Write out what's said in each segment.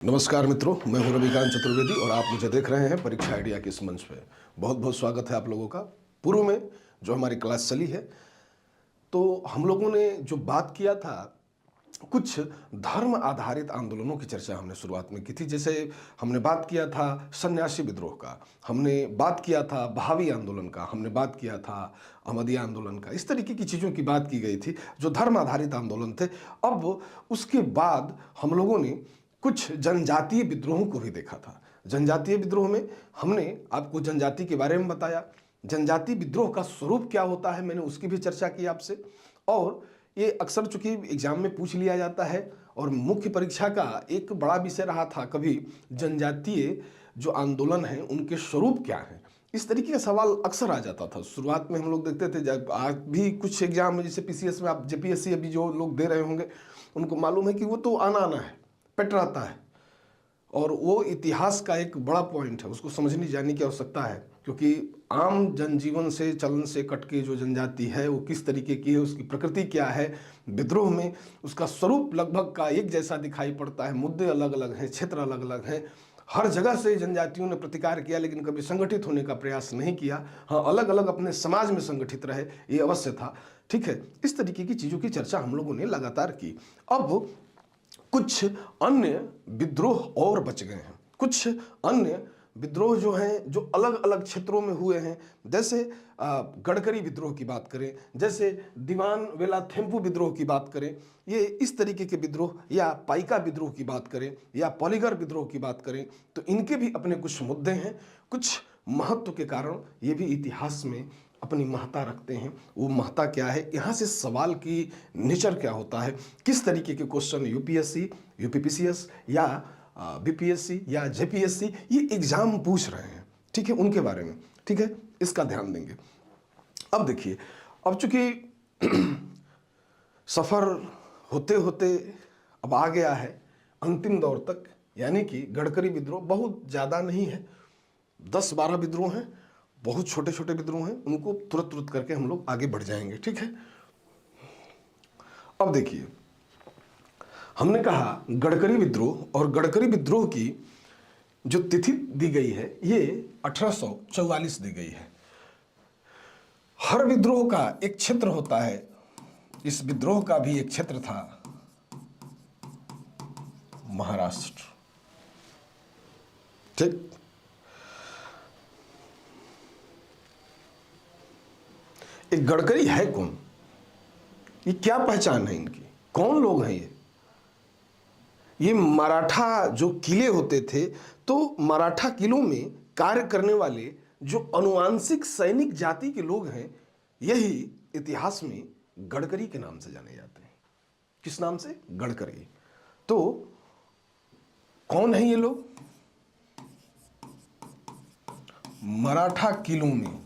नमस्कार मित्रों, मैं हूं रविकांत चतुर्वेदी और आप मुझे देख रहे हैं परीक्षा आइडिया के इस मंच पे। बहुत बहुत स्वागत है आप लोगों का। पूर्व में जो हमारी क्लास चली है तो हम लोगों ने जो बात किया था, कुछ धर्म आधारित आंदोलनों की चर्चा हमने शुरुआत में की थी। जैसे हमने बात किया था सन्यासी विद्रोह का, हमने बात किया था बहावी आंदोलन का, हमने बात किया था अहमदिया आंदोलन का। इस तरीके की चीज़ों की बात की गई थी जो धर्म आधारित आंदोलन थे। अब उसके बाद हम लोगों ने कुछ जनजातीय विद्रोहों को भी देखा था। जनजातीय विद्रोह में हमने आपको जनजाति के बारे में बताया, जनजातीय विद्रोह का स्वरूप क्या होता है मैंने उसकी भी चर्चा की आपसे। और ये अक्सर चूंकि एग्जाम में पूछ लिया जाता है और मुख्य परीक्षा का एक बड़ा विषय रहा था कभी जनजातीय जो आंदोलन है उनके स्वरूप क्या है, इस तरीके का सवाल अक्सर आ जाता था। शुरुआत में हम लोग देखते थे, जब आज भी कुछ एग्जाम में जैसे पीसीएस में, आप जेपीएससी अभी जो लोग दे रहे होंगे उनको मालूम है कि वो तो आना आना है, पेटराता है, और वो इतिहास का एक बड़ा पॉइंट है, उसको समझनी जानने की आवश्यकता है। क्योंकि आम जनजीवन से, चलन से कट के जो जनजाति है वो किस तरीके की है, उसकी प्रकृति क्या है, विद्रोह में उसका स्वरूप लगभग का एक जैसा दिखाई पड़ता है, मुद्दे अलग अलग हैं, क्षेत्र अलग अलग हैं। हर जगह से जनजातियों ने प्रतिकार किया लेकिन कभी संगठित होने का प्रयास नहीं किया। हाँ, अलग अलग अपने समाज में संगठित रहे, ये अवश्य था। ठीक है, इस तरीके की चीज़ों की चर्चा हम लोगों ने लगातार की। अब कुछ अन्य विद्रोह और बच गए हैं, कुछ अन्य विद्रोह जो हैं जो अलग अलग क्षेत्रों में हुए हैं। जैसे गडकरी विद्रोह की बात करें, जैसे दीवान वेला थेम्पू विद्रोह की बात करें, ये इस तरीके के विद्रोह, या पाइका विद्रोह की बात करें, या पॉलीगर विद्रोह की बात करें, तो इनके भी अपने कुछ मुद्दे हैं। कुछ महत्व के कारण ये भी इतिहास में अपनी महत्ता रखते हैं। वो महत्ता क्या है, यहाँ से सवाल की नेचर क्या होता है, किस तरीके के क्वेश्चन यूपीएससी, यूपीपीसीएस या बीपीएससी या जेपीएससी ये एग्जाम पूछ रहे हैं, ठीक है, उनके बारे में, ठीक है, इसका ध्यान देंगे। अब देखिए, अब चूंकि सफर होते होते अब आ गया है अंतिम दौर तक, यानी कि गडकरी विद्रोह बहुत ज़्यादा नहीं है, 10-12 विद्रोह हैं, बहुत छोटे छोटे विद्रोह हैं, उनको तुरंत तुरंत करके हम लोग आगे बढ़ जाएंगे, ठीक है। अब देखिए, हमने कहा गडकरी विद्रोह, और गडकरी विद्रोह की जो तिथि दी गई है ये 1844 दी गई है। हर विद्रोह का एक क्षेत्र होता है, इस विद्रोह का भी एक क्षेत्र था महाराष्ट्र, ठीक। एक गडकरी है कौन, ये क्या पहचान है इनकी, कौन लोग हैं ये मराठा जो किले होते थे, तो मराठा किलों में कार्य करने वाले जो अनुवांशिक सैनिक जाति के लोग हैं, यही इतिहास में गडकरी के नाम से जाने जाते हैं। किस नाम से? गडकरी। तो कौन है ये लोग? मराठा किलों में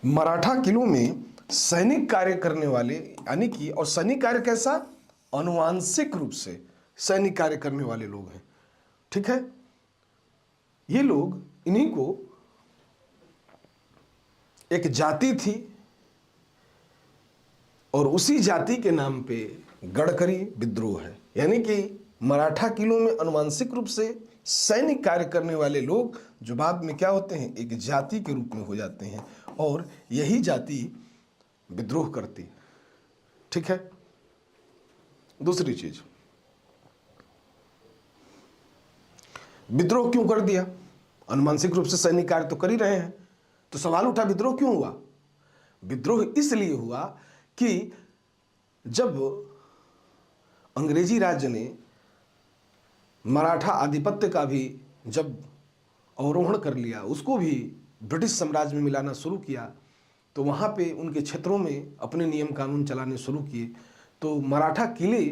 मराठा किलों में सैनिक कार्य करने वाले, यानी कि, और सैनिक कार्य कैसा? अनुवांशिक रूप से सैनिक कार्य करने वाले लोग हैं, ठीक है। ये लोग, इन्हीं को एक जाति थी और उसी जाति के नाम पे गडकरी विद्रोह है। यानी कि मराठा किलों में अनुवांशिक रूप से सैनिक कार्य करने वाले लोग जो बाद में क्या होते हैं, एक जाति के रूप में हो जाते हैं, और यही जाति विद्रोह करती, ठीक है। दूसरी चीज, विद्रोह क्यों कर दिया? अनुवांशिक रूप से सैनिक कार्य तो कर ही रहे हैं, तो सवाल उठा विद्रोह क्यों हुआ? विद्रोह इसलिए हुआ कि जब अंग्रेजी राज्य ने मराठा आधिपत्य का भी जब अवरोहण कर लिया, उसको भी ब्रिटिश साम्राज्य में मिलाना शुरू किया, तो वहाँ पे उनके क्षेत्रों में अपने नियम कानून चलाने शुरू किए। तो मराठा किले,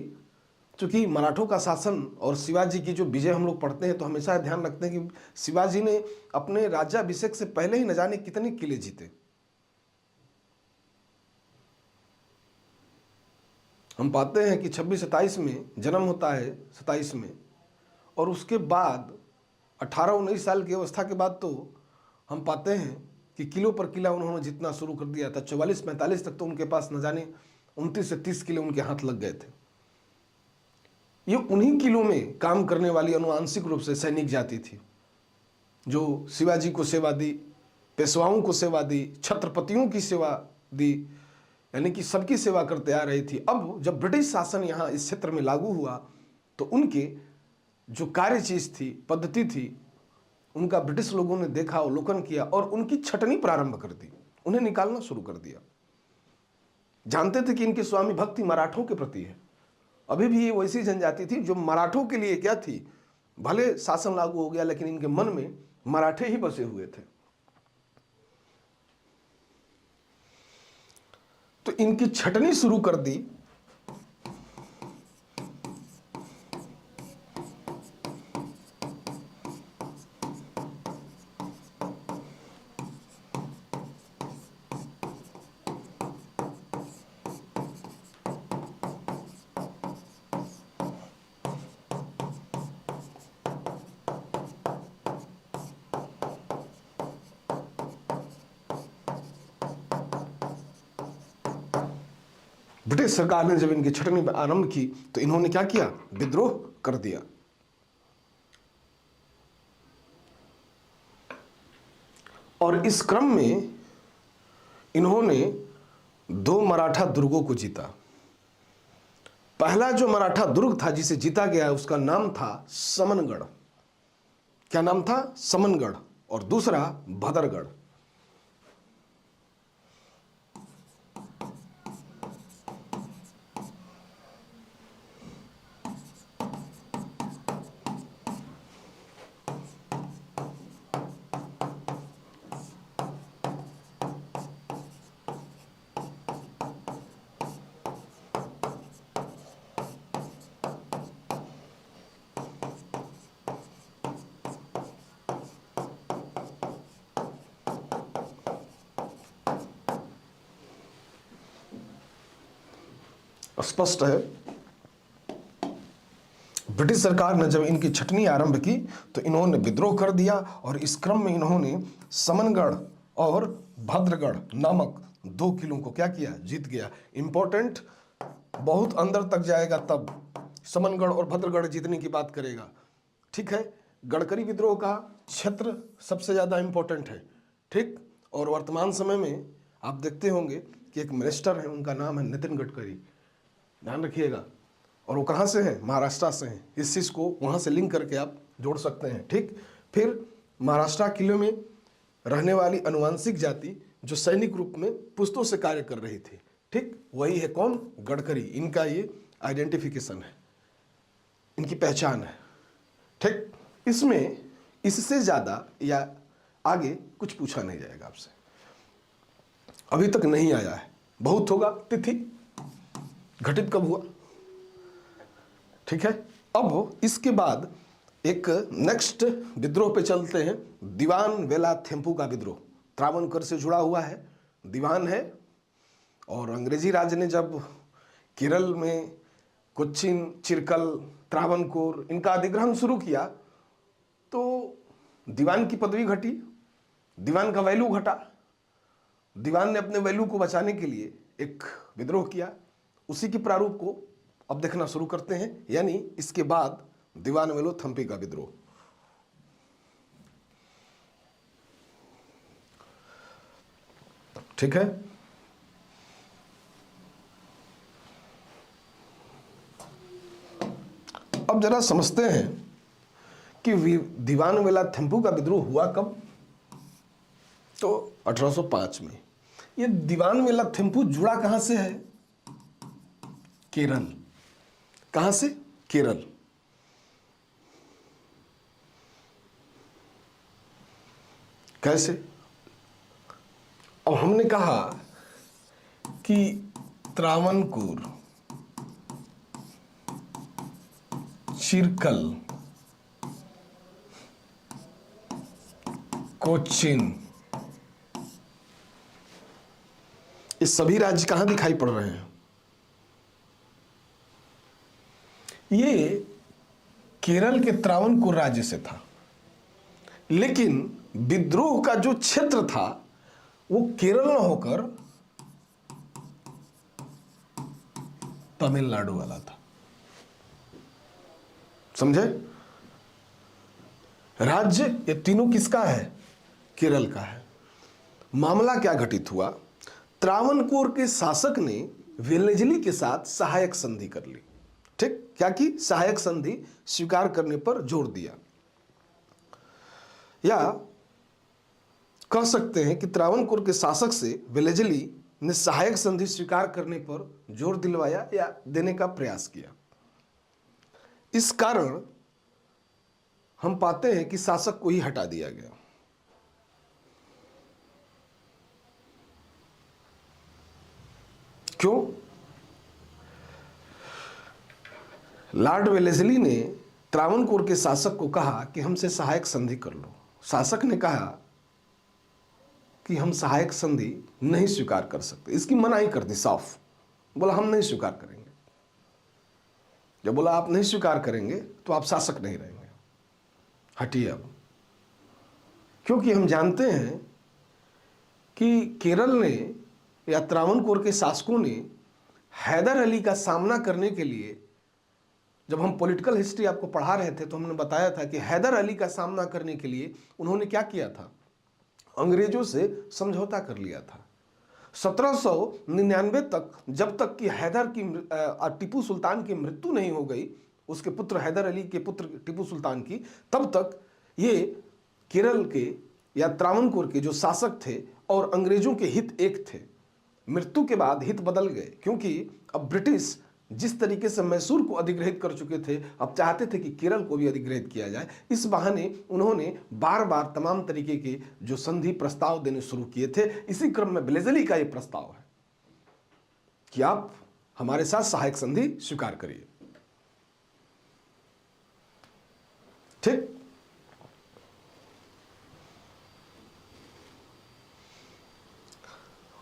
चूँकि मराठों का शासन और शिवाजी की जो विजय हम लोग पढ़ते हैं तो हमेशा ध्यान रखते हैं कि शिवाजी ने अपने राज्याभिषेक से पहले ही न जाने कितने किले जीते, हम पाते हैं कि 26-27 में जन्म होता है, 27 में, और उसके बाद 18-19 साल की अवस्था के बाद तो हम पाते हैं कि किलो पर किला उन्होंने जितना शुरू कर दिया था। 44-45 तक तो उनके पास न जाने 29 से 30 किलो उनके हाथ लग गए थे। ये उन्हीं किलो में काम करने वाली अनुवांशिक रूप से सैनिक जाति थी, जो शिवाजी को सेवा दी, पेशवाओं को सेवा दी, छत्रपतियों की सेवा दी, यानी कि सबकी सेवा करते आ रही थी। अब जब ब्रिटिश शासन यहाँ इस क्षेत्र में लागू हुआ तो उनके जो कार्य चीज थी, पद्धति थी, उनका ब्रिटिश लोगों ने देखा, अवलोकन किया और उनकी छटनी प्रारंभ कर दी, उन्हें निकालना शुरू कर दिया। जानते थे कि इनकी स्वामी भक्ति मराठों के प्रति है। अभी भी ये वैसी जनजाति थी जो मराठों के लिए क्या थी, भले शासन लागू हो गया लेकिन इनके मन में मराठे ही बसे हुए थे। तो इनकी छटनी शुरू कर दी। ब्रिटिश सरकार ने जब इनकी छटनी आरंभ की तो इन्होंने क्या किया, विद्रोह कर दिया। और इस क्रम में इन्होंने 2 मराठा दुर्गों को जीता। पहला जो मराठा दुर्ग था जिसे जीता गया उसका नाम था समनगढ़। क्या नाम था? समनगढ़। और दूसरा भदरगढ़। स्पष्ट है, ब्रिटिश सरकार ने जब इनकी छटनी आरंभ की तो इन्होंने विद्रोह कर दिया और इस क्रम में इन्होंने समनगढ़ और भद्रगढ़ नामक 2 किलों को क्या किया, जीत गया। इंपॉर्टेंट, बहुत अंदर तक जाएगा तब समनगढ़ और भद्रगढ़ जीतने की बात करेगा। ठीक है, गडकरी विद्रोह का क्षेत्र सबसे ज़्यादा इंपॉर्टेंट है। ठीक, और वर्तमान समय में आप देखते होंगे कि एक मिनिस्टर है, उनका नाम है नितिन गडकरी, ध्यान रखिएगा। और वो कहाँ से हैं? महाराष्ट्र से हैं। इस चीज़ को वहाँ से लिंक करके आप जोड़ सकते हैं। ठीक, फिर महाराष्ट्र किले में रहने वाली अनुवांशिक जाति जो सैनिक रूप में पुश्तों से कार्य कर रही थी, ठीक, वही है कौन? गडकरी। इनका ये आइडेंटिफिकेशन है, इनकी पहचान है। ठीक, इसमें इससे ज़्यादा या आगे कुछ पूछा नहीं जाएगा आपसे, अभी तक नहीं आया है। बहुत होगा। तिथि घटित कब हुआ? ठीक है, अब इसके बाद एक नेक्स्ट विद्रोह पे चलते हैं। दीवान वेला थेम्पू का विद्रोह त्रावणकोर से जुड़ा हुआ है, दीवान है। और अंग्रेजी राज ने जब केरल में कोच्चिन, चिरकल, त्रावणकोर इनका अधिग्रहण शुरू किया तो दीवान की पदवी घटी, दीवान का वैल्यू घटा। दीवान ने अपने वैल्यू को बचाने के लिए एक विद्रोह किया। उसी के प्रारूप को अब देखना शुरू करते हैं, यानी इसके बाद दीवान वेलो थम्पी का विद्रोह। ठीक है, अब जरा समझते हैं कि दीवान वेला थम्पू का विद्रोह हुआ कब? तो 1805 में। ये दीवान वेला थेम्पू जुड़ा कहां से है? केरल। कहां से? केरल। कैसे? अब हमने कहा कि त्रावणकोर, चिरकल, कोच्चिन, ये सभी राज्य कहां दिखाई पड़ रहे हैं? ये केरल के त्रावणकोर राज्य से था, लेकिन विद्रोह का जो क्षेत्र था वो केरल न होकर तमिलनाडु वाला था। समझे? राज्य ये तीनों किसका है? केरल का है। मामला क्या घटित हुआ? त्रावणकोर के शासक ने वेलेजली के साथ सहायक संधि कर ली। ठीक, क्या की? सहायक संधि स्वीकार करने पर जोर दिया, या कह सकते हैं कि त्रावणकोर के शासक से वेलेजली ने सहायक संधि स्वीकार करने पर जोर दिलवाया या देने का प्रयास किया। इस कारण हम पाते हैं कि शासक को ही हटा दिया गया। क्यों? लॉर्ड वेलेस्ली ने त्रावणकोर के शासक को कहा कि हमसे सहायक संधि कर लो। शासक ने कहा कि हम सहायक संधि नहीं स्वीकार कर सकते, इसकी मनाही कर दी साफ। बोला हम नहीं स्वीकार करेंगे। जब बोला आप नहीं स्वीकार करेंगे तो आप शासक नहीं रहेंगे, हटिए अब। क्योंकि हम जानते हैं कि केरल ने या त्रावणकोर के शासकों ने हैदर अली का सामना करने के लिए, जब हम पॉलिटिकल हिस्ट्री आपको पढ़ा रहे थे तो हमने बताया था कि हैदर अली का सामना करने के लिए उन्होंने क्या किया था? अंग्रेजों से समझौता कर लिया था। 1799 तक, जब तक कि हैदर की टीपू सुल्तान की मृत्यु नहीं हो गई, उसके पुत्र हैदर अली के पुत्र टीपू सुल्तान की, तब तक ये केरल के या त्रावणकोर के जो शासक थे और अंग्रेजों के हित एक थे। मृत्यु के बाद हित बदल गए, क्योंकि अब ब्रिटिश जिस तरीके से मैसूर को अधिग्रहित कर चुके थे, अब चाहते थे कि केरल को भी अधिग्रहित किया जाए। इस बहाने उन्होंने बार बार तमाम तरीके के जो संधि प्रस्ताव देने शुरू किए थे। इसी क्रम में वेलेस्ली का यह प्रस्ताव है कि आप हमारे साथ सहायक संधि स्वीकार करिए। ठीक,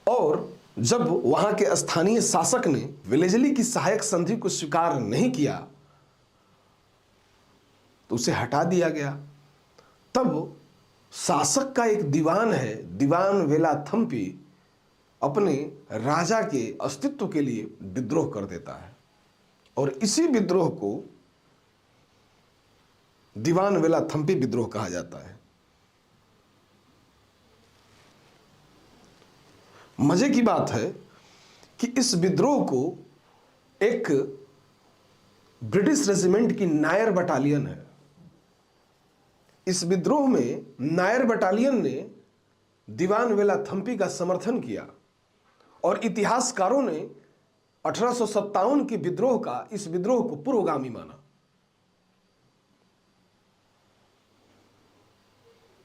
और जब वहां के स्थानीय शासक ने वेलेस्ली की सहायक संधि को स्वीकार नहीं किया तो उसे हटा दिया गया। तब शासक का एक दीवान है, दीवान वेलाथम्पी, अपने राजा के अस्तित्व के लिए विद्रोह कर देता है, और इसी विद्रोह को दीवान वेलाथम्पी विद्रोह कहा जाता है। मजे की बात है कि इस विद्रोह को एक ब्रिटिश रेजिमेंट की नायर बटालियन है। इस विद्रोह में नायर बटालियन ने दीवान वेलाथम्पी का समर्थन किया, और इतिहासकारों ने 1857 के विद्रोह का, इस विद्रोह को पुरोगामी माना।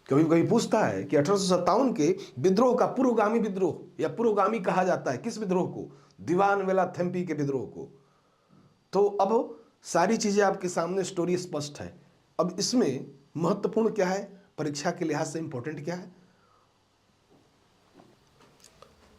कभी कभी पूछता है कि 1857 के विद्रोह का पुरोगामी विद्रोह या पुरोगामी कहा जाता है किस विद्रोह को? दीवान वेलाथम्पी के विद्रोह को। तो अब सारी चीजें आपके सामने, स्टोरी स्पष्ट है। अब इसमें महत्वपूर्ण क्या है, परीक्षा के लिहाज से इंपॉर्टेंट क्या है?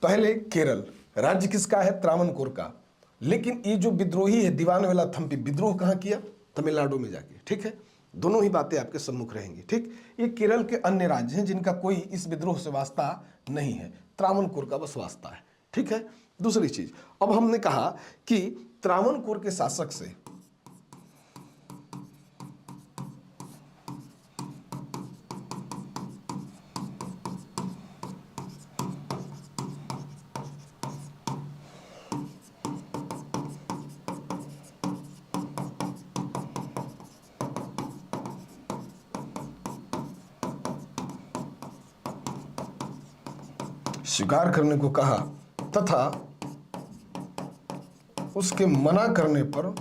पहले केरल राज्य किसका है? त्रावणकोर का। लेकिन ये जो विद्रोही है दीवान वेलाथम्पी, विद्रोह कहां किया? तमिलनाडु में जाके। ठीक है, दोनों ही बातें आपके सम्मुख रहेंगी। ठीक, ये केरल के अन्य राज्य हैं जिनका कोई इस विद्रोह से वास्ता नहीं है, त्रावणकोर का बस वास्ता है। ठीक है। दूसरी चीज, अब हमने कहा कि त्रावणकोर के शासक से स्वीकार करने को कहा, तथा उसके मना करने पर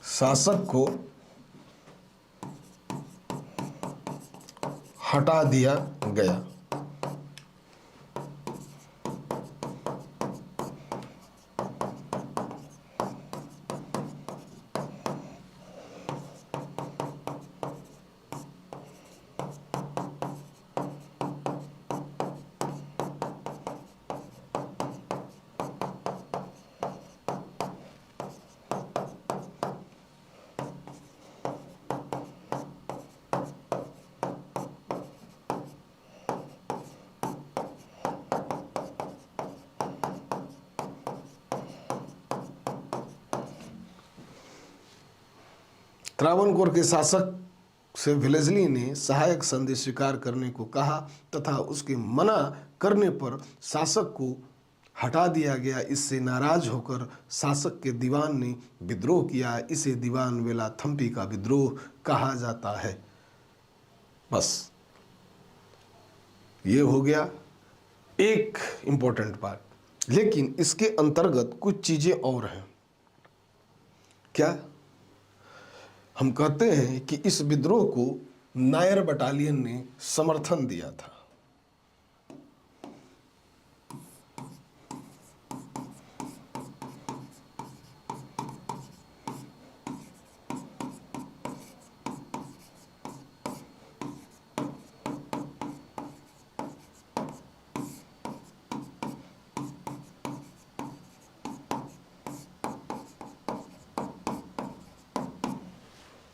शासक को हटा दिया गया। त्रावणकोर के शासक से वेलेस्ली ने सहायक संदेश स्वीकार करने को कहा तथा उसके मना करने पर शासक को हटा दिया गया। इससे नाराज होकर शासक के दीवान ने विद्रोह किया। इसे दीवान वेलाथम्पी का विद्रोह कहा जाता है। बस ये हो गया एक इंपॉर्टेंट पार्ट, लेकिन इसके अंतर्गत कुछ चीजें और हैं। क्या हम कहते हैं कि इस विद्रोह को नायर बटालियन ने समर्थन दिया था।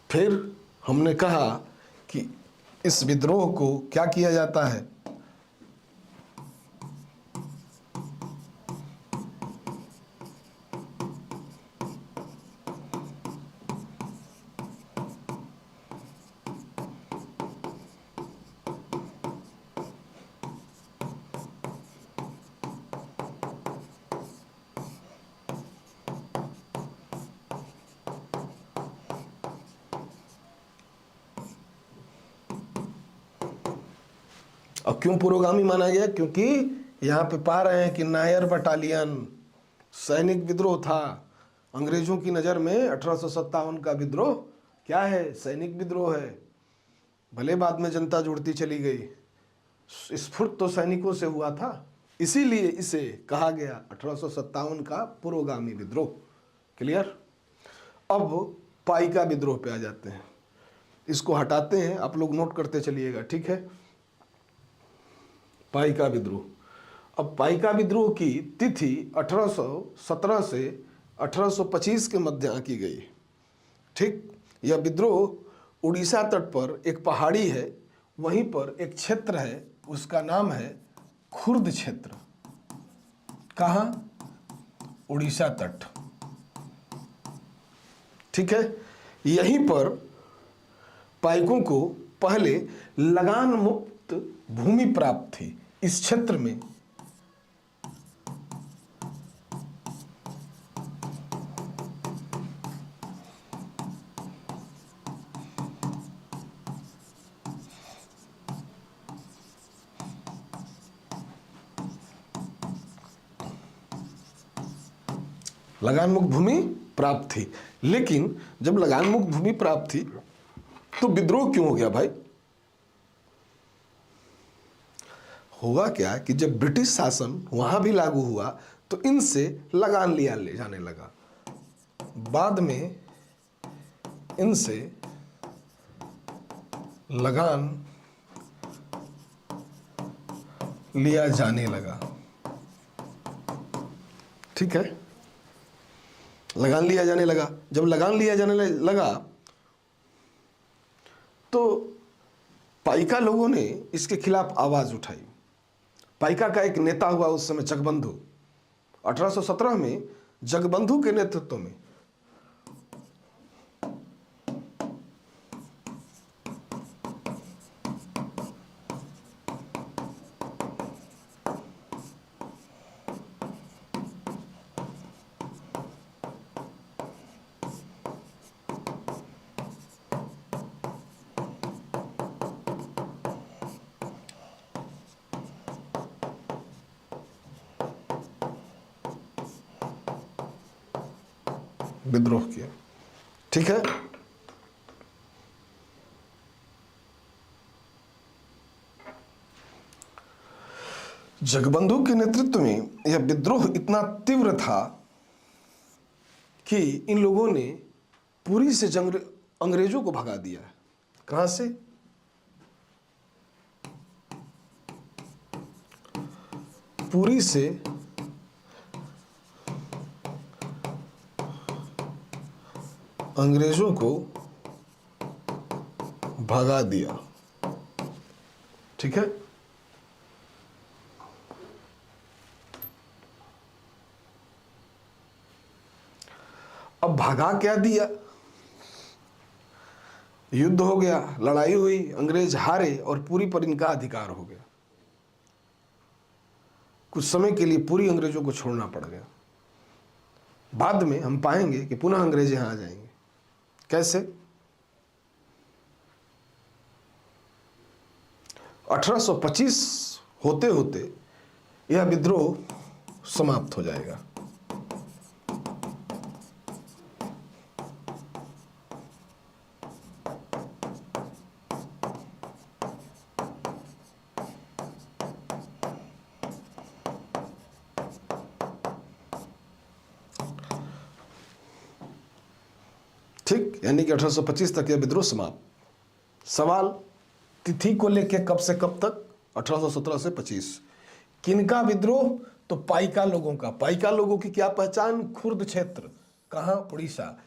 फिर हमने कहा कि इस विद्रोह को क्या किया जाता है, और क्यों पुरोगामी माना गया? क्योंकि यहाँ पे पा रहे हैं कि नायर बटालियन सैनिक विद्रोह था। अंग्रेजों की नज़र में 1857 का विद्रोह क्या है? सैनिक विद्रोह है। भले बाद में जनता जुड़ती चली गई, स्फूर्त तो सैनिकों से हुआ था, इसीलिए इसे कहा गया 1857 का पुरोगामी विद्रोह। क्लियर? अब पाइका विद्रोह पे आ जाते हैं। इसको हटाते हैं, आप लोग नोट करते चलिएगा, ठीक है? पाइका विद्रोह। अब पाइका विद्रोह की तिथि 1817 से 1825 के मध्य आंकी गई। ठीक, यह विद्रोह उड़ीसा तट पर एक पहाड़ी है, वहीं पर एक क्षेत्र है, उसका नाम है खुर्द क्षेत्र। कहाँ? उड़ीसा तट। ठीक है, यहीं पर पाइकों को पहले लगान मुक्त भूमि प्राप्त थी। इस क्षेत्र में लगान मुक्त भूमि प्राप्त थी। लेकिन जब लगान मुक्त भूमि प्राप्त थी तो विद्रोह क्यों हो गया भाई? हुआ क्या कि जब ब्रिटिश शासन वहां भी लागू हुआ तो इनसे लगान लिया ले जाने लगा। बाद में इनसे लगान लिया जाने लगा। ठीक है, लगान लिया जाने लगा। जब लगान लिया जाने लगा तो पाइका लोगों ने इसके खिलाफ आवाज उठाई। पाइका का एक नेता हुआ उस समय जगबंधु। 1817 में जगबंधु के नेतृत्व में विद्रोह किया। ठीक है, जगबंधु के नेतृत्व में यह विद्रोह इतना तीव्र था कि इन लोगों ने पुरी से अंग्रेजों को भगा दिया। कहां से? पुरी से अंग्रेजों को भगा दिया। ठीक है, अब भगा क्या दिया? युद्ध हो गया, लड़ाई हुई, अंग्रेज हारे और पुरी पर इनका अधिकार हो गया। कुछ समय के लिए पूरी अंग्रेजों को छोड़ना पड़ गया। बाद में हम पाएंगे कि पुनः अंग्रेज यहां आ जाएंगे। कैसे? 1825 होते होते यह विद्रोह समाप्त हो जाएगा। ठीक, यानी कि 1825 तक यह विद्रोह समाप्त। सवाल तिथि को लेकर कब से कब तक? 1817 से 25। किनका विद्रोह? तो पाइका लोगों का। पाइका लोगों की क्या पहचान? खुर्द क्षेत्र। कहां? उड़ीसा।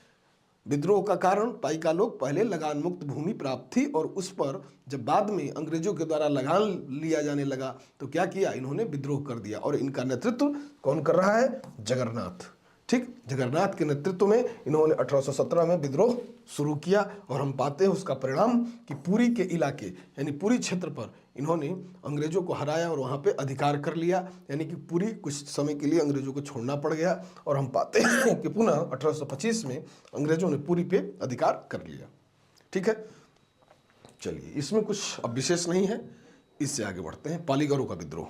विद्रोह का कारण, पाइका लोग पहले लगान मुक्त भूमि प्राप्त थी और उस पर जब बाद में अंग्रेजों के द्वारा लगान लिया जाने लगा तो क्या किया? इन्होंने विद्रोह कर दिया। और इनका नेतृत्व कौन कर रहा है? जगन्नाथ। ठीक, जगन्नाथ के नेतृत्व में इन्होंने 1817 में विद्रोह शुरू किया और हम पाते हैं उसका परिणाम कि पूरी के इलाके यानी पूरी क्षेत्र पर इन्होंने अंग्रेजों को हराया और वहाँ पे अधिकार कर लिया। यानी कि पूरी कुछ समय के लिए अंग्रेजों को छोड़ना पड़ गया और हम पाते हैं कि पुनः 1825 में अंग्रेजों ने पूरी पे अधिकार कर लिया। ठीक है, चलिए इसमें कुछ अब विशेष नहीं है, इससे आगे बढ़ते हैं। पालीगरों का विद्रोह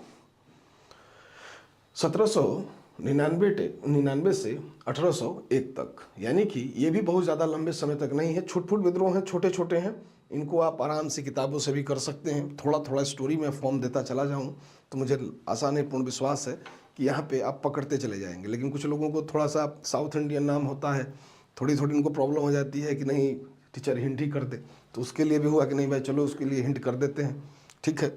1799 से 1801 तक, यानी कि ये भी बहुत ज़्यादा लंबे समय तक नहीं है। छुटपुट विद्रोह हैं, छोटे छोटे हैं। इनको आप आराम से किताबों से भी कर सकते हैं। थोड़ा थोड़ा स्टोरी में फॉर्म देता चला जाऊं तो मुझे आसान है, पूर्ण विश्वास है कि यहाँ पे आप पकड़ते चले जाएंगे। लेकिन कुछ लोगों को थोड़ा सा साउथ इंडियन नाम होता है, थोड़ी थोड़ी उनको प्रॉब्लम हो जाती है कि नहीं टीचर हिंट ही कर दे, तो उसके लिए भी हुआ कि नहीं भाई चलो उसके लिए हिंट कर देते हैं। ठीक है,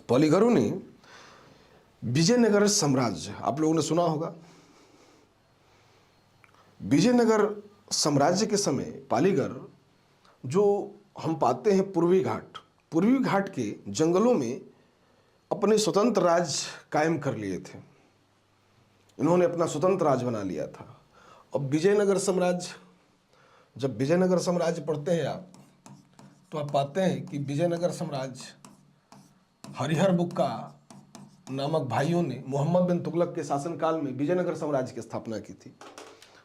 पालीगरों ने विजयनगर साम्राज्य, आप लोगों ने सुना होगा, विजयनगर साम्राज्य के समय पालीगर जो हम पाते हैं पूर्वी घाट के जंगलों में अपने स्वतंत्र राज कायम कर लिए थे। इन्होंने अपना स्वतंत्र राज बना लिया था। अब विजयनगर साम्राज्य, जब विजयनगर साम्राज्य पढ़ते हैं आप तो आप पाते हैं कि विजयनगर साम्राज्य हरिहर बुक्का नामक भाइयों ने मोहम्मद बिन तुगलक के शासनकाल में विजयनगर साम्राज्य की स्थापना की थी।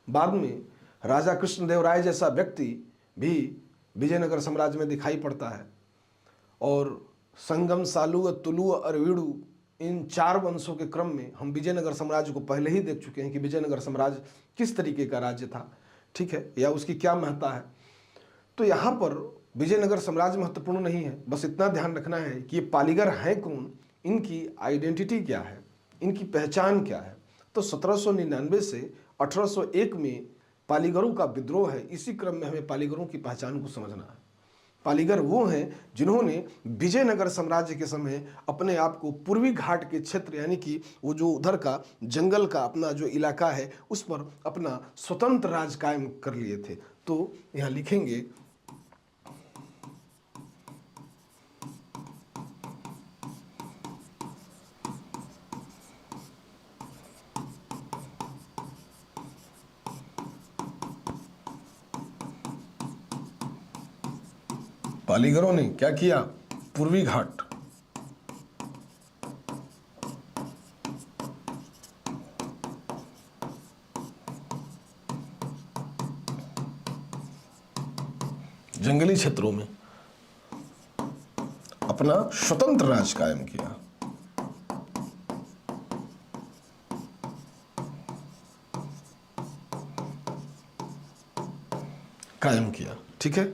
बाद में राजा कृष्णदेव राय जैसा व्यक्ति भी विजयनगर साम्राज्य में दिखाई पड़ता है और संगम, सालु, तुलु और वीड़ु, इन 4 वंशों के क्रम में हम विजयनगर साम्राज्य को पहले ही देख चुके हैं कि विजयनगर साम्राज्य किस तरीके का राज्य था। ठीक है, या उसकी क्या महत्ता है। तो यहाँ पर विजयनगर साम्राज्य महत्वपूर्ण नहीं है, बस इतना ध्यान रखना है कि ये पालीगर हैं कौन, इनकी आइडेंटिटी क्या है, इनकी पहचान क्या है। तो 1799 से 1801 में पालीगरों का विद्रोह है। इसी क्रम में हमें पालीगरों की पहचान को समझना है। पालीगर वो हैं जिन्होंने विजयनगर साम्राज्य के समय अपने आप को पूर्वी घाट के क्षेत्र यानी कि वो जो उधर का जंगल का अपना जो इलाका है उस पर अपना स्वतंत्र राज कायम कर लिए थे। तो यहाँ लिखेंगे पालीगरों ने क्या किया? पूर्वी घाट जंगली क्षेत्रों में अपना स्वतंत्र राज कायम किया। ठीक है,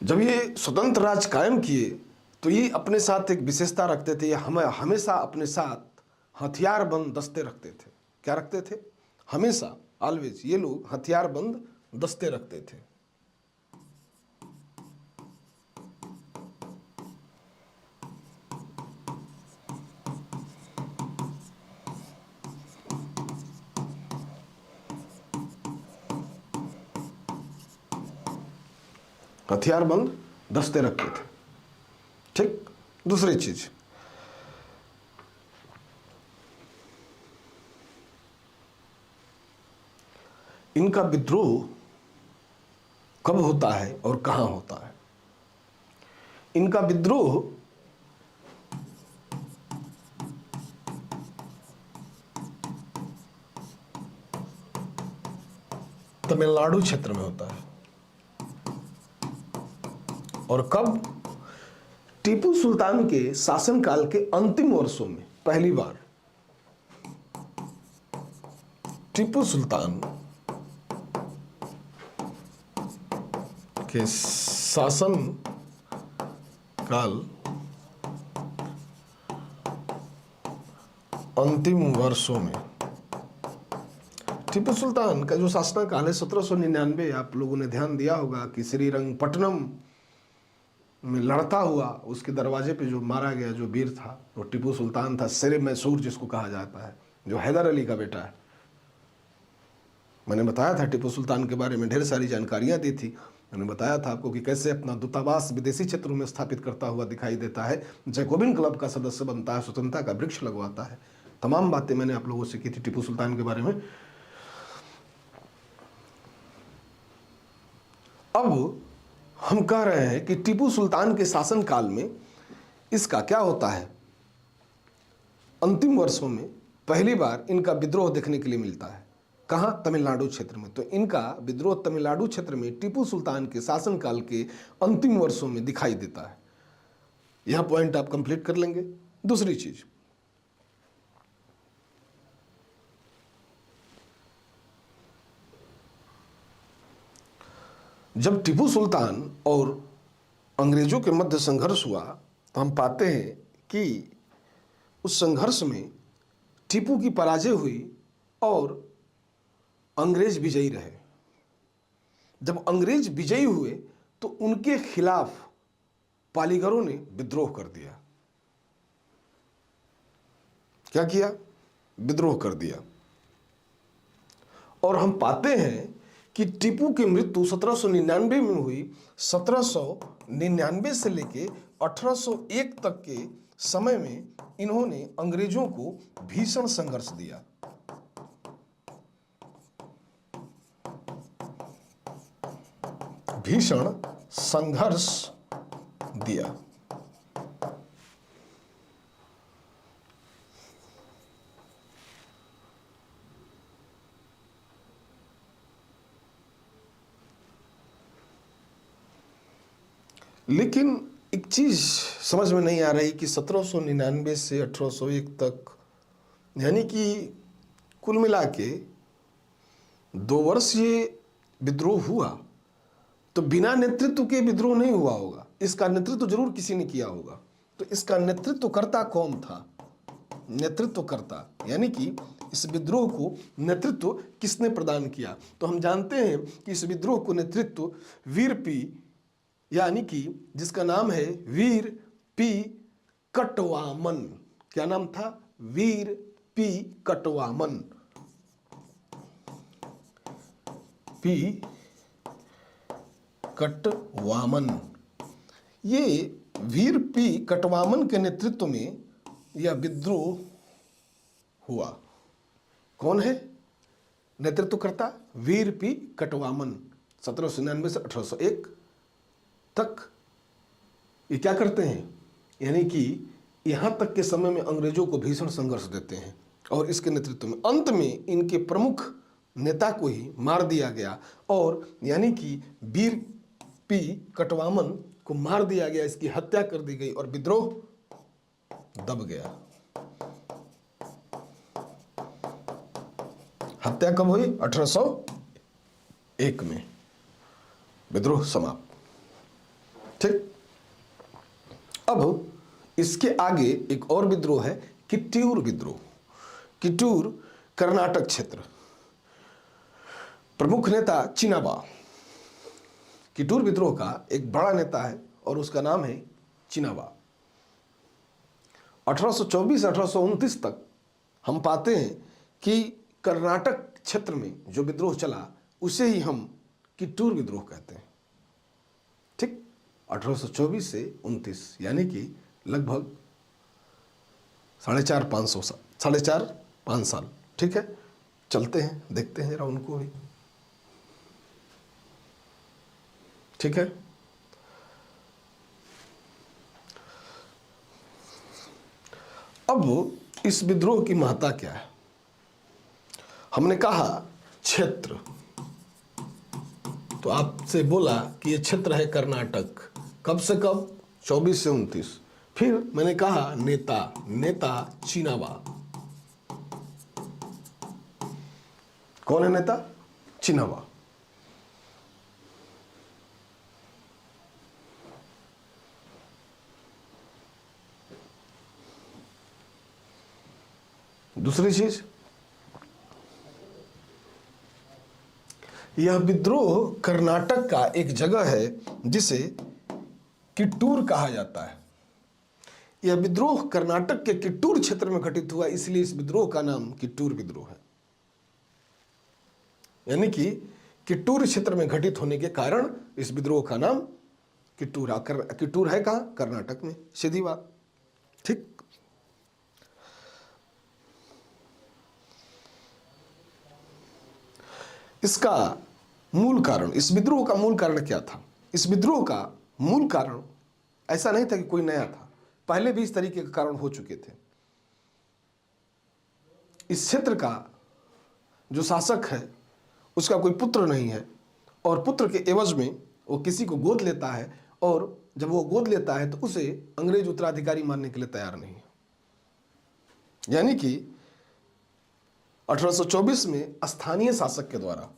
जब ये स्वतंत्र राज कायम किए तो ये अपने साथ एक विशेषता रखते थे, हमें हमेशा अपने साथ हथियारबंद दस्ते रखते थे। क्या रखते थे? हमेशा, ऑलवेज ये लोग हथियारबंद दस्ते रखते थे। हथियारबंद दस्ते रखते थे। ठीक, दूसरी चीज, इनका विद्रोह कब होता है और कहां होता है? इनका विद्रोह तमिलनाडु क्षेत्र में होता है। और कब? टीपू सुल्तान के शासनकाल के अंतिम वर्षों में पहली बार टीपू सुल्तान के शासन काल अंतिम वर्षों में टीपू सुल्तान का जो शासनकाल है 1799, आप लोगों ने ध्यान दिया होगा कि श्रीरंगपट्टनम में लड़ता हुआ उसके दरवाजे पे जो मारा गया जो वीर था वो टीपू सुल्तान था, शेर मैसूर जिसको कहा जाता है, जो हैदर अली का बेटा है। मैंने बताया था टीपू सुल्तान के बारे में ढेर सारी जानकारियां दी थी। मैंने बताया था आपको कि कैसे अपना दूतावास विदेशी क्षेत्रों में स्थापित करता हुआ दिखाई देता है, जैकोबिन क्लब का सदस्य बनता है, स्वतंत्रता का वृक्ष लगवाता है। तमाम बातें मैंने आप लोगों से की थी टीपू सुल्तान के बारे में। अब हम कह रहे हैं कि टीपू सुल्तान के शासन काल में इसका क्या होता है, अंतिम वर्षों में पहली बार इनका विद्रोह देखने के लिए मिलता है। कहां? तमिलनाडु क्षेत्र में। तो इनका विद्रोह तमिलनाडु क्षेत्र में टीपू सुल्तान के शासनकाल के अंतिम वर्षों में दिखाई देता है। यह पॉइंट आप कंप्लीट कर लेंगे। दूसरी चीज, जब टीपू सुल्तान और अंग्रेजों के मध्य संघर्ष हुआ तो हम पाते हैं कि उस संघर्ष में टीपू की पराजय हुई और अंग्रेज विजयी रहे। जब अंग्रेज विजयी हुए तो उनके खिलाफ पालीगरों ने विद्रोह कर दिया। क्या किया? विद्रोह कर दिया। और हम पाते हैं कि टीपू की मृत्यु 1799 में हुई। 1799 से लेके 1801 तक के समय में इन्होंने अंग्रेजों को भीषण संघर्ष दिया। भीषण संघर्ष दिया। लेकिन एक चीज समझ में नहीं आ रही कि 1799 से 1801 तक, यानी कि कुल मिला के 2 वर्ष ये विद्रोह हुआ, तो बिना नेतृत्व के विद्रोह नहीं हुआ होगा। इसका नेतृत्व जरूर किसी ने किया होगा। तो इसका नेतृत्वकर्ता कौन था? नेतृत्वकर्ता यानी कि इस विद्रोह को नेतृत्व किसने प्रदान किया? तो हम जानते हैं कि इस विद्रोह को नेतृत्व वीर पी, यानी कि जिसका नाम है वीर पी कटवामन। क्या नाम था? वीर पी कटवामन। पी कटवामन। ये वीर पी कटवामन के नेतृत्व में यह विद्रोह हुआ। कौन है नेतृत्वकर्ता? वीर पी कटवामन। 1799 से 1801 तक ये क्या करते हैं, यानी कि यहां तक के समय में अंग्रेजों को भीषण संघर्ष देते हैं और इसके नेतृत्व में अंत में इनके प्रमुख नेता को ही मार दिया गया और यानी कि वीर पी कटवामन को मार दिया गया, इसकी हत्या कर दी गई और विद्रोह दब गया। हत्या कब हुई? 1801 में विद्रोह समाप्त। ठीक। अब इसके आगे एक और विद्रोह है, कित्तूर विद्रोह। कित्तूर कर्नाटक क्षेत्र, प्रमुख नेता चिनाबा। कित्तूर विद्रोह का एक बड़ा नेता है और उसका नाम है चिनाबा। 1824-1829 तक हम पाते हैं कि कर्नाटक क्षेत्र में जो विद्रोह चला उसे ही हम कित्तूर विद्रोह कहते हैं। ठीक। 1824 से 29 यानी कि लगभग 4.5 साल। ठीक है, चलते हैं देखते हैं जरा उनको भी। ठीक है। अब इस विद्रोह की महत्ता क्या है? हमने कहा क्षेत्र, तो आपसे बोला कि यह क्षेत्र है कर्नाटक। कब से कब? 24 से 29। फिर मैंने कहा नेता, नेता चिनाबा। कौन है नेता? चिनाबा। दूसरी चीज, यह विद्रोह कर्नाटक का एक जगह है जिसे किट्टूर कहा जाता है। यह विद्रोह कर्नाटक के किट्टूर क्षेत्र में घटित हुआ, इसलिए इस विद्रोह का नाम किट्टूर विद्रोह है। यानी कि किट्टूर क्षेत्र में घटित होने के कारण इस विद्रोह का नाम किट्टूर। किट्टूर है कहां? कर्नाटक में, सीधी बात। ठीक। इसका मूल कारण, इस विद्रोह का मूल कारण क्या था? इस विद्रोह का मूल कारण ऐसा नहीं था कि कोई नया था, पहले भी इस तरीके के कारण हो चुके थे। इस क्षेत्र का जो शासक है उसका कोई पुत्र नहीं है, और पुत्र के एवज में वो किसी को गोद लेता है, और जब वो गोद लेता है तो उसे अंग्रेज उत्तराधिकारी मानने के लिए तैयार नहीं है। यानी कि 1824 में स्थानीय शासक के द्वारा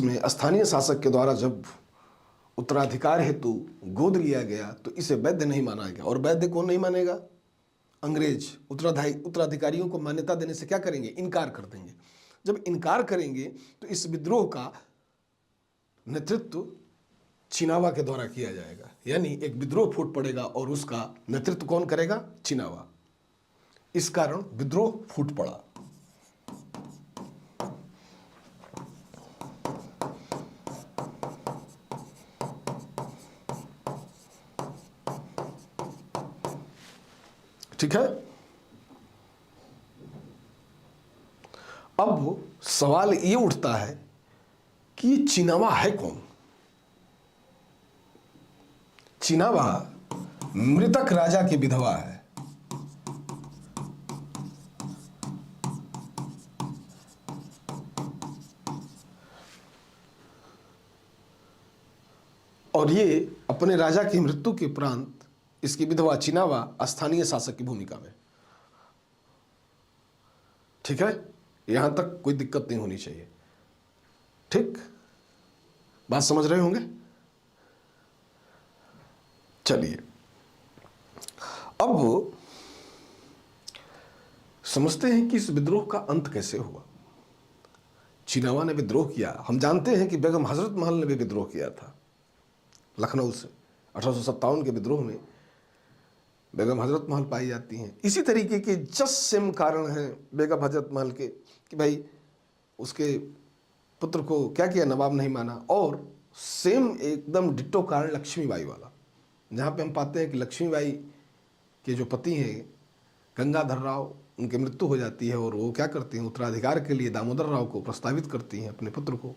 में स्थानीय शासक के द्वारा जब उत्तराधिकार हेतु गोद लिया गया तो इसे वैध नहीं माना गया। और वैध कौन नहीं मानेगा? अंग्रेज। उत्तराधिकारियों को मान्यता देने से क्या करेंगे? इनकार कर देंगे। जब इनकार करेंगे तो इस विद्रोह का नेतृत्व चिनाबा के द्वारा किया जाएगा। यानी एक विद्रोह फूट पड़ेगा और उसका नेतृत्व कौन करेगा? चिनाबा। इस कारण विद्रोह फूट पड़ा। ठीक है। अब सवाल ये उठता है कि चिनाबा है कौन? चिनाबा मृतक राजा की विधवा है। और ये अपने राजा की मृत्यु के उपरांत इसकी विधवा चिनाबा स्थानीय शासक की भूमिका में। ठीक है, यहां तक कोई दिक्कत नहीं होनी चाहिए। ठीक, बात समझ रहे होंगे? चलिए अब समझते हैं कि इस विद्रोह का अंत कैसे हुआ। चिनाबा ने विद्रोह किया। हम जानते हैं कि बेगम हजरत महल ने भी विद्रोह किया था लखनऊ से। 1857 के विद्रोह में बेगम हजरत महल पाई जाती हैं। इसी तरीके के जस्ट सेम कारण हैं बेगम हजरत महल के कि भाई उसके पुत्र को क्या किया? नवाब नहीं माना। और सेम एकदम डिट्टो कारण लक्ष्मीबाई वाला, जहाँ पे हम पाते हैं कि लक्ष्मीबाई के जो पति हैं गंगाधर राव, उनकी मृत्यु हो जाती है और वो क्या करती हैं? उत्तराधिकार के लिए दामोदर राव को प्रस्तावित करती हैं, अपने पुत्र को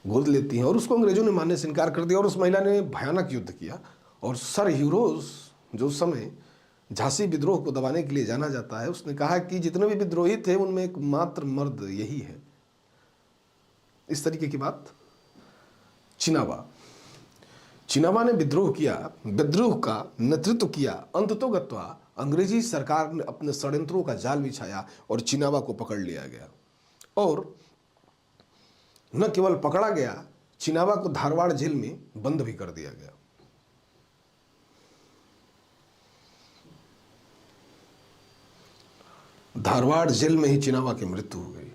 गोद लेती हैं, और उसको अंग्रेजों ने मानने से इनकार कर दिया। और उस महिला ने भयानक युद्ध किया। और सर ह्यूरोज, जो उस समय झांसी विद्रोह को दबाने के लिए जाना जाता है, उसने कहा कि जितने भी विद्रोही थे उनमें एक मात्र मर्द यही है। इस तरीके की बात। चिनाबा ने विद्रोह किया, विद्रोह का नेतृत्व किया। अंततोगत्वा अंग्रेजी सरकार ने अपने षड्यंत्रों का जाल बिछाया और चिनाबा को पकड़ लिया गया। और न केवल पकड़ा गया, चिनाबा को धारवाड़ जेल में बंद भी कर दिया गया। धारवाड़ जेल में ही चिनावा की मृत्यु हो गई।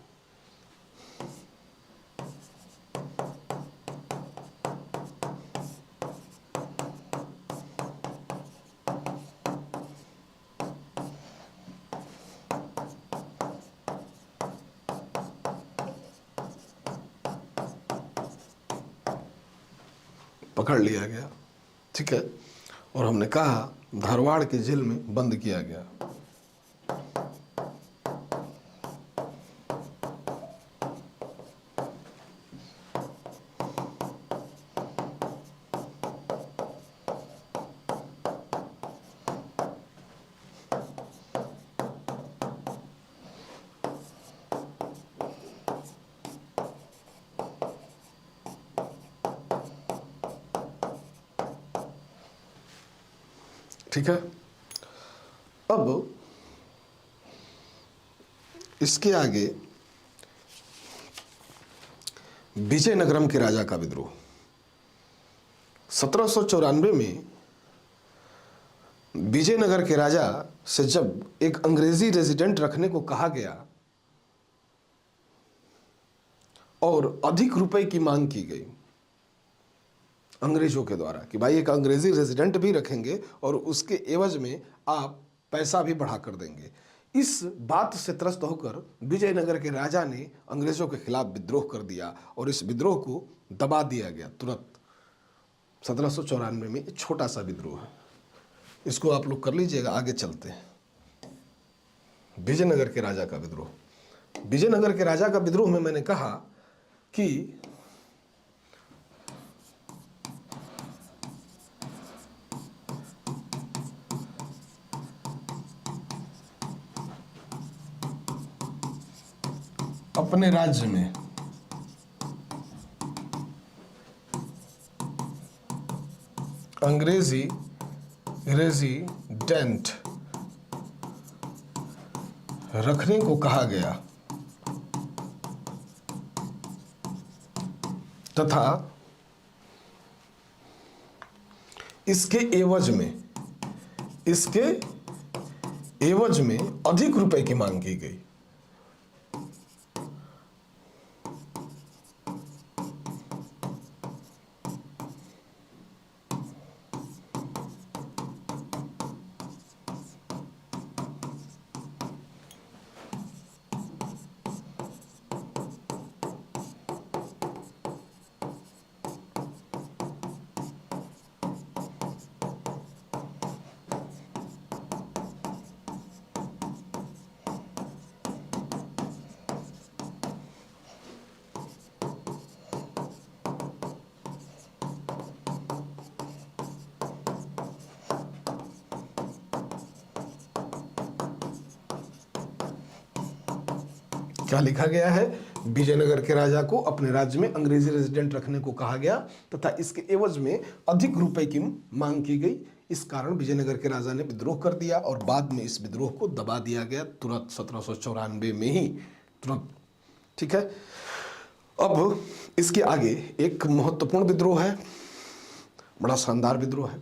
पकड़ लिया गया, ठीक है, और हमने कहा धारवाड़ के जेल में बंद किया गया। ठीक है, अब इसके आगे विजयनगरम के राजा का विद्रोह। 1794 में विजयनगर के राजा से जब एक अंग्रेजी रेजिडेंट रखने को कहा गया और अधिक रुपए की मांग की गई अंग्रेजों के द्वारा कि भाई एक अंग्रेजी रेजिडेंट भी रखेंगे और उसके एवज में आप पैसा भी बढ़ा कर देंगे। इस बात से त्रस्त होकर विजयनगर के राजा ने अंग्रेजों के खिलाफ विद्रोह कर दिया और इस विद्रोह को दबा दिया गया तुरंत। 1794 में एक छोटा सा विद्रोह है, इसको आप लोग कर लीजिएगा। आगे चलते हैं, विजयनगर के राजा का विद्रोह। विजयनगर के राजा का विद्रोह में मैंने कहा कि अपने राज्य में अंग्रेजी रेजिडेंट रखने को कहा गया तथा इसके एवज में अधिक रुपए की मांग की गई। क्या लिखा गया है? विजयनगर के राजा को अपने राज्य में अंग्रेजी रेजिडेंट रखने को कहा गया तथा इसके एवज में अधिक रुपए की मांग की गई। इस कारण विजयनगर के राजा ने विद्रोह कर दिया और बाद में इस विद्रोह को दबा दिया गया तुरंत 1794 में ही, तुरंत। ठीक है, अब इसके आगे एक महत्वपूर्ण विद्रोह है, बड़ा शानदार विद्रोह है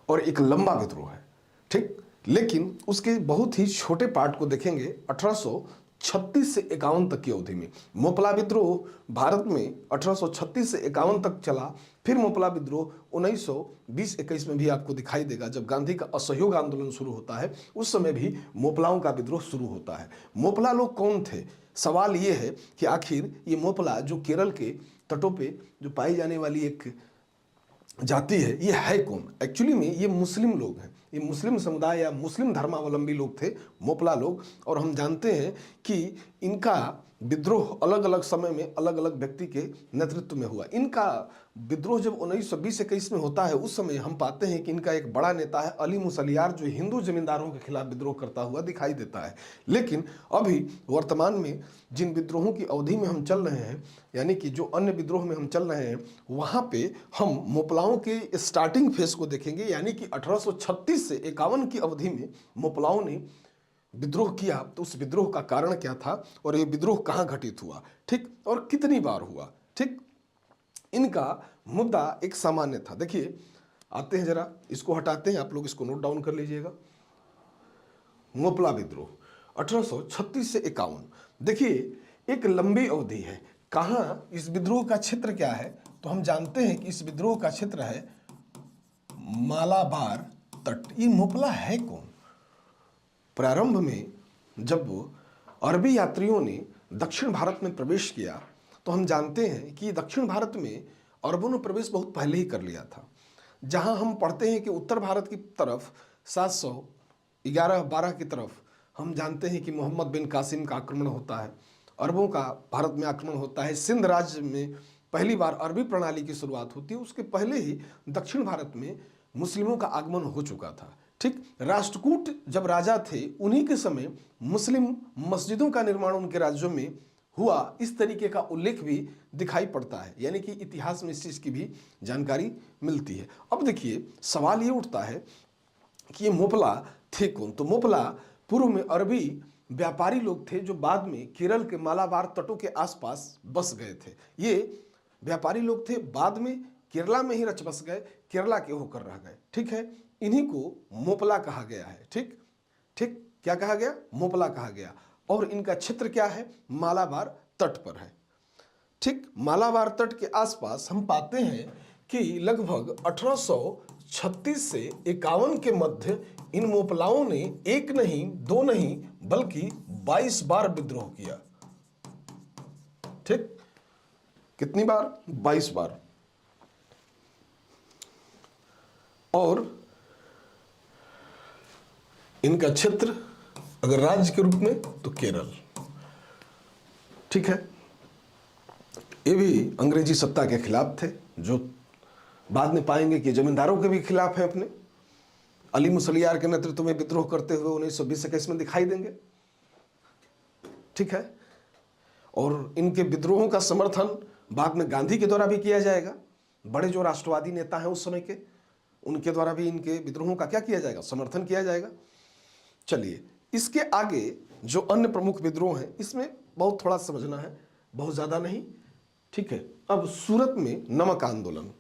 और एक लंबा विद्रोह है। ठीक, लेकिन उसके बहुत ही छोटे पार्ट को देखेंगे। 1836 से 51 तक की अवधि में मोपला विद्रोह भारत में 1836 से 51 तक चला। फिर मोपला विद्रोह 1920-21 में भी आपको दिखाई देगा, जब गांधी का असहयोग आंदोलन शुरू होता है उस समय भी मोपलाओं का विद्रोह शुरू होता है। मोपला लोग कौन थे? सवाल ये है कि आखिर ये मोपला जो केरल के तटों पे जो पाई जाने वाली एक जाति है, ये है कौन? एक्चुअली में ये मुस्लिम लोग हैं, ये मुस्लिम समुदाय या मुस्लिम धर्मावलंबी लोग थे मोपला लोग। और हम जानते हैं कि इनका विद्रोह अलग अलग समय में अलग अलग व्यक्ति के नेतृत्व में हुआ। इनका विद्रोह जब 1920-21 में होता है उस समय हम पाते हैं कि इनका एक बड़ा नेता है अली मुसलियार, जो हिंदू जमींदारों के खिलाफ विद्रोह करता हुआ दिखाई देता है। लेकिन अभी वर्तमान में जिन विद्रोहों की अवधि में हम चल रहे हैं, यानी कि जो अन्य विद्रोह में हम चल रहे हैं, वहाँ पे हम मोपलाओं के स्टार्टिंग फेज को देखेंगे, यानी कि 1836 से 51 की अवधि में मोपलाओं ने विद्रोह किया। तो उस विद्रोह का कारण क्या था और ये विद्रोह कहाँ घटित हुआ, ठीक, और कितनी बार हुआ। ठीक, इनका मुद्दा एक सामान्य था। देखिए, आते हैं जरा, इसको हटाते हैं, आप लोग इसको नोट डाउन कर लीजिएगा। मोपला विद्रोह 1836 से 51। देखिए एक लंबी अवधि है। कहाँ इस विद्रोह का क्षेत्र क्या है, तो हम जानते हैं कि इस विद्रोह का क्षेत्र है मालाबार तट। ये मोपला है कौन? प्रारंभ में जब अरबी यात्रियों ने दक्षिण भारत में प्रवेश किया तो हम जानते हैं कि दक्षिण भारत में अरबों ने प्रवेश बहुत पहले ही कर लिया था। जहां हम पढ़ते हैं कि उत्तर भारत की तरफ 711-12 की तरफ हम जानते हैं कि मोहम्मद बिन कासिम का आक्रमण होता है, अरबों का भारत में आक्रमण होता है, सिंध राज्य में पहली बार अरबी प्रणाली की शुरुआत होती है। उसके पहले ही दक्षिण भारत में मुस्लिमों का आगमन हो चुका था। ठीक, राष्ट्रकूट जब राजा थे उन्हीं के समय मुस्लिम मस्जिदों का निर्माण उनके राज्यों में हुआ, इस तरीके का उल्लेख भी दिखाई पड़ता है, यानी कि इतिहास में इस चीज़ की भी जानकारी मिलती है। अब देखिए सवाल ये उठता है कि ये मोपला थे कौन? तो मोपला पूर्व में अरबी व्यापारी लोग थे जो बाद में केरल के मालाबार तटों के आसपास बस गए थे। ये व्यापारी लोग थे, बाद में केरला में ही रच बस गए, केरला के होकर रह गए। ठीक है, इन्हीं को मोपला कहा गया है। ठीक ठीक, क्या कहा गया? मोपला कहा गया। और इनका क्षेत्र क्या है? मालाबार तट पर है। ठीक, मालाबार तट के आसपास हम पाते हैं कि लगभग 1836 से 51 के मध्य इन मोपलाओं ने एक नहीं, दो नहीं, बल्कि 22 बार विद्रोह किया। ठीक, कितनी बार? 22 बार। और इनका क्षेत्र अगर राज्य के रूप में तो केरल। ठीक है, ये भी अंग्रेजी सत्ता के खिलाफ थे, जो बाद में पाएंगे कि जमींदारों के भी खिलाफ है। अपने अली मुसलियार के नेतृत्व में विद्रोह करते हुए 1920-21 में दिखाई देंगे। ठीक है, और इनके विद्रोहों का समर्थन बाद में गांधी के द्वारा भी किया जाएगा। बड़े जो राष्ट्रवादी नेता हैं उस समय के, उनके द्वारा भी इनके विद्रोहों का क्या किया जाएगा? समर्थन किया जाएगा। चलिए, इसके आगे जो अन्य प्रमुख विद्रोह हैं इसमें बहुत थोड़ा समझना है, बहुत ज़्यादा नहीं। ठीक है, अब सूरत में नमक आंदोलन।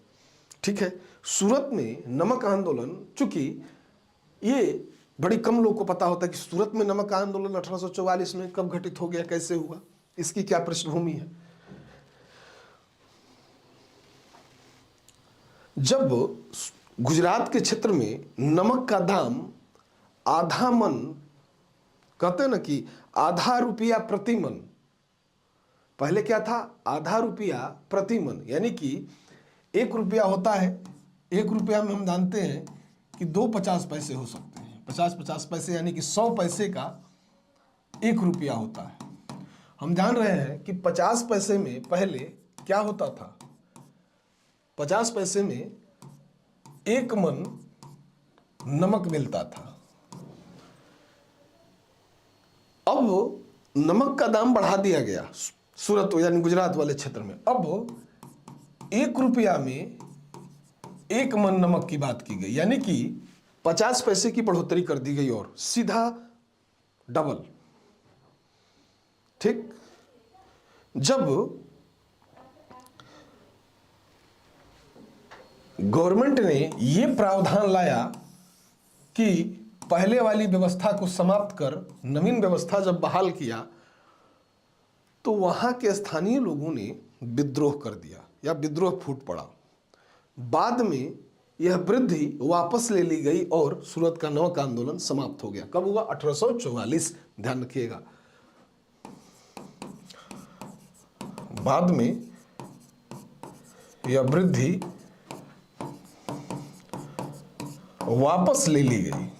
ठीक है, सूरत में नमक आंदोलन, चूंकि ये बड़ी कम लोग को पता होता है कि सूरत में नमक आंदोलन 1844 में कब घटित हो गया, कैसे हुआ, इसकी क्या पृष्ठभूमि है। जब गुजरात के क्षेत्र में नमक का दाम आधा मन, कहते हैं ना कि आधा रुपया प्रति मन, पहले क्या था? आधा रुपया प्रति मन, यानी कि 1 रुपया होता है, 1 रुपया में हम जानते हैं कि 2 50 पैसे हो सकते हैं। 50-50 पैसे यानी कि 100 पैसे का 1 रुपया होता है। हम जान रहे हैं कि 50 पैसे में पहले क्या होता था? 50 पैसे में 1 मन नमक मिलता था। अब नमक का दाम बढ़ा दिया गया सूरत यानी गुजरात वाले क्षेत्र में। अब 1 रुपया में 1 मन नमक की बात की गई, यानी कि 50 पैसे की बढ़ोतरी कर दी गई और सीधा डबल। ठीक, जब गवर्नमेंट ने यह प्रावधान लाया कि पहले वाली व्यवस्था को समाप्त कर नवीन व्यवस्था जब बहाल किया, तो वहां के स्थानीय लोगों ने विद्रोह कर दिया या विद्रोह फूट पड़ा। बाद में यह वृद्धि वापस ले ली गई और सूरत का नमक आंदोलन समाप्त हो गया। कब हुआ? 1844। ध्यान रखिएगा। बाद में यह वृद्धि वापस ले ली गई।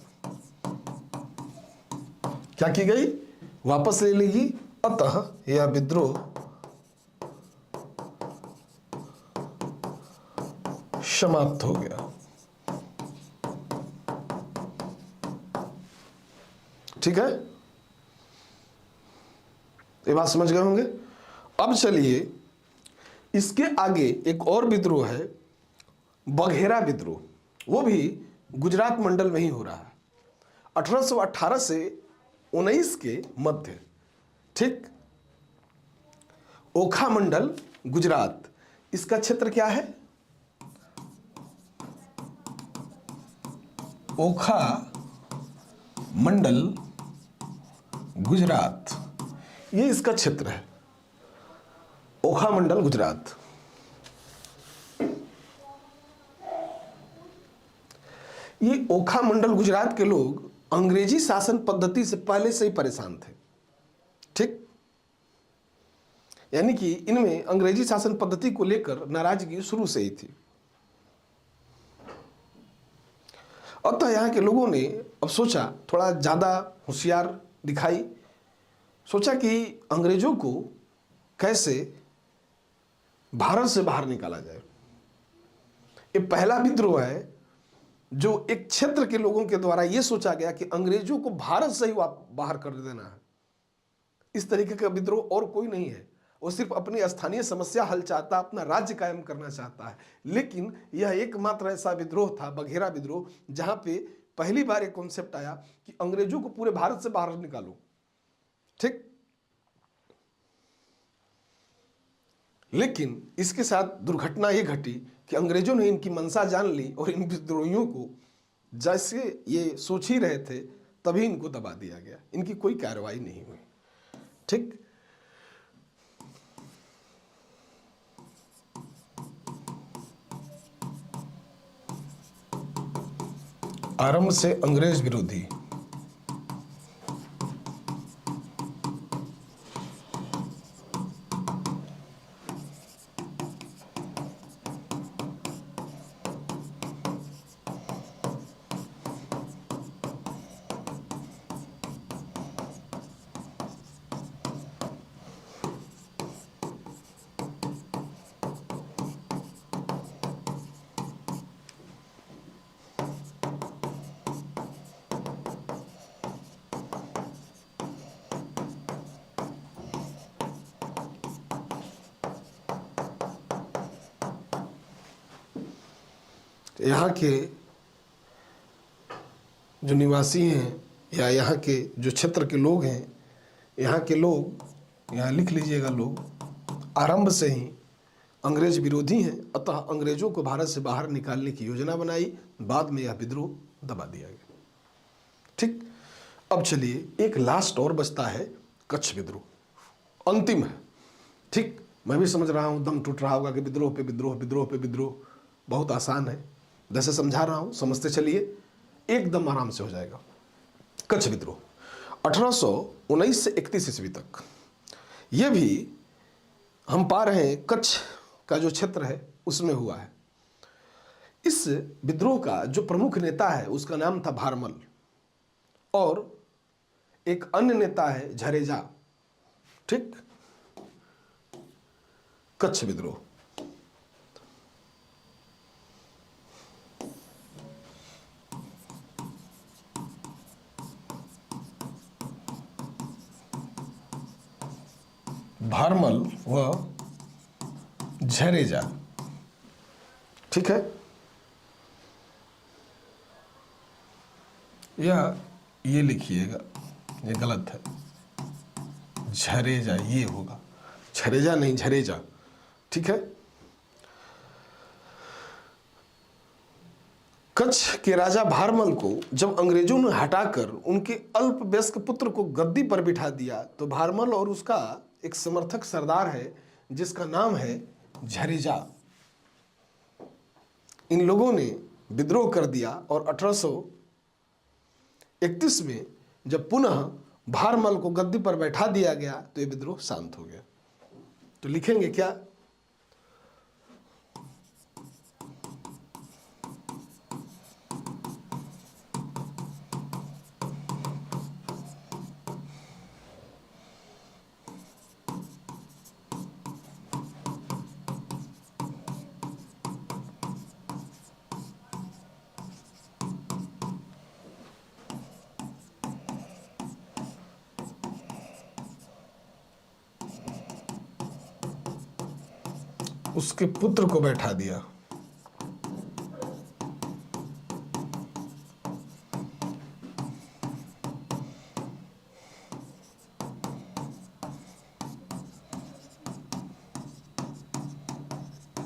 क्या की गई? वापस ले ली गई। अतः यह विद्रोह समाप्त हो गया। ठीक है, ये बात समझ गए होंगे। अब चलिए इसके आगे एक और विद्रोह है, बघेरा विद्रोह। वो भी गुजरात मंडल में ही हो रहा है, 1818 से 19 के मध्य। ठीक, ओखा मंडल गुजरात, इसका क्षेत्र क्या है? ओखा मंडल गुजरात, ये इसका क्षेत्र है, ओखा मंडल गुजरात। ये ओखा मंडल गुजरात के लोग अंग्रेजी शासन पद्धति से पहले से ही परेशान थे। ठीक, यानी कि इनमें अंग्रेजी शासन पद्धति को लेकर नाराजगी शुरू से ही थी। अतः यहाँ के लोगों ने अब सोचा, थोड़ा ज़्यादा होशियार दिखाई, सोचा कि अंग्रेजों को कैसे भारत से बाहर निकाला जाए। ये पहला विद्रोह है जो एक क्षेत्र के लोगों के द्वारा यह सोचा गया कि अंग्रेजों को भारत से ही बाहर कर देना है। इस तरीके का विद्रोह और कोई नहीं है। वो सिर्फ अपनी स्थानीय समस्या हल चाहता, अपना राज्य कायम करना चाहता है। लेकिन यह एकमात्र ऐसा विद्रोह था, बघेरा विद्रोह, जहां पे पहली बार एक कॉन्सेप्ट आया कि अंग्रेजों को पूरे भारत से बाहर निकालो। ठीक, लेकिन इसके साथ दुर्घटना ये घटी कि अंग्रेजों ने इनकी मंशा जान ली और इन विद्रोहियों को जैसे ये सोच ही रहे थे तभी इनको दबा दिया गया। इनकी कोई कार्रवाई नहीं हुई। ठीक, आरंभ से अंग्रेज विरोधी। यहाँ के जो निवासी हैं या यहाँ के जो क्षेत्र के लोग हैं, यहाँ के लोग, यहाँ लिख लीजिएगा, लोग आरंभ से ही अंग्रेज विरोधी हैं। अतः अंग्रेजों को भारत से बाहर निकालने की योजना बनाई। बाद में यह विद्रोह दबा दिया गया। ठीक, अब चलिए एक लास्ट और बचता है, कच्छ विद्रोह, अंतिम है। ठीक, मैं भी समझ रहा हूँ दम टूट रहा होगा कि विद्रोह पे विद्रोह, विद्रोह पे विद्रोह, बहुत आसान है। जैसे समझा रहा हूं समझते चलिए, एकदम आराम से हो जाएगा। कच्छ विद्रोह 1819 से 31 ईस्वी तक, यह भी हम पा रहे हैं कच्छ का जो क्षेत्र है उसमें हुआ है। इस विद्रोह का जो प्रमुख नेता है उसका नाम था भारमल, और एक अन्य नेता है झरेजा। ठीक, कच्छ विद्रोह भारमल व झरेजा। ठीक है, या ये लिखिएगा, ये गलत है, झरेजा ये होगा, झरेजा नहीं, झरेजा। ठीक है, कच्छ के राजा भारमल को जब अंग्रेजों ने हटाकर उनके अल्पवयस्क पुत्र को गद्दी पर बिठा दिया, तो भारमल और उसका एक समर्थक सरदार है जिसका नाम है झरेजा, इन लोगों ने विद्रोह कर दिया। और 1831 में जब पुनः भारमल को गद्दी पर बैठा दिया गया तो ये विद्रोह शांत हो गया। तो लिखेंगे क्या, उसके पुत्र को बैठा दिया।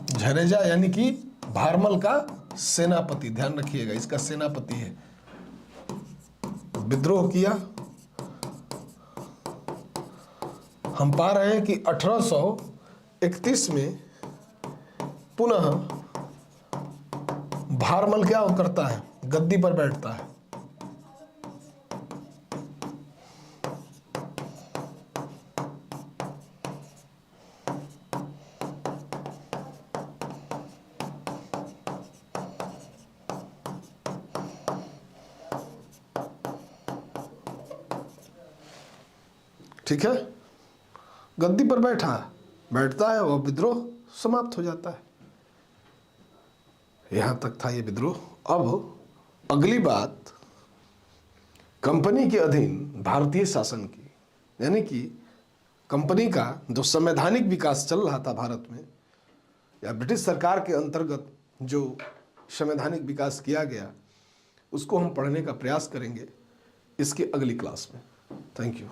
झरेजा यानी कि भारमल का सेनापति, ध्यान रखिएगा, इसका सेनापति है। विद्रोह किया हम पा रहे हैं कि 1831 में पुनः भारमल क्या करता है, गद्दी पर बैठता है। ठीक है, गद्दी पर बैठता है और विद्रोह समाप्त हो जाता है। यहां तक था ये विद्रोह। अब अगली बात कंपनी के अधीन भारतीय शासन की, यानी कि कंपनी का जो संवैधानिक विकास चल रहा था भारत में, या ब्रिटिश सरकार के अंतर्गत जो संवैधानिक विकास किया गया, उसको हम पढ़ने का प्रयास करेंगे इसके अगली क्लास में। Thank you.